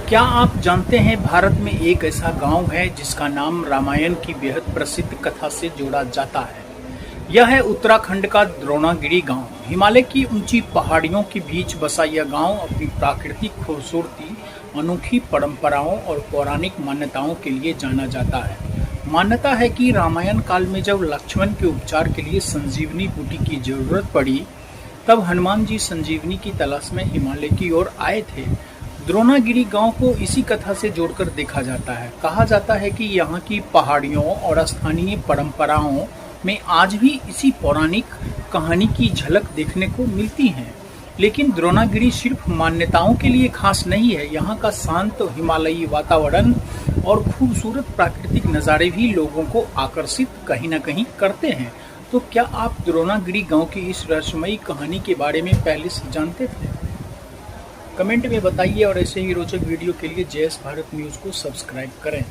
क्या आप जानते हैं भारत में एक ऐसा गांव है जिसका नाम रामायण की बेहद प्रसिद्ध कथा से जोड़ा जाता है। यह है उत्तराखंड का द्रोणागिरी गांव। हिमालय की ऊंची पहाड़ियों के बीच बसा यह गांव अपनी प्राकृतिक खूबसूरती, अनोखी परंपराओं और पौराणिक मान्यताओं के लिए जाना जाता है। मान्यता है कि रामायण काल में जब लक्ष्मण के उपचार के लिए संजीवनी बूटी की जरूरत पड़ी, तब हनुमान जी संजीवनी की तलाश में हिमालय की ओर आए थे। द्रोणागिरी गांव को इसी कथा से जोड़कर देखा जाता है। कहा जाता है कि यहाँ की पहाड़ियों और स्थानीय परंपराओं में आज भी इसी पौराणिक कहानी की झलक देखने को मिलती है। लेकिन द्रोणागिरी सिर्फ मान्यताओं के लिए खास नहीं है। यहाँ का शांत हिमालयी वातावरण और खूबसूरत प्राकृतिक नज़ारे भी लोगों को आकर्षित कहीं न कहीं करते हैं। तो क्या आप द्रोणागिरी गांव की इस रहस्यमयी कहानी के बारे में पहले से जानते थे? कमेंट में बताइए और ऐसे ही रोचक वीडियो के लिए जेएस भारत न्यूज़ को सब्सक्राइब करें।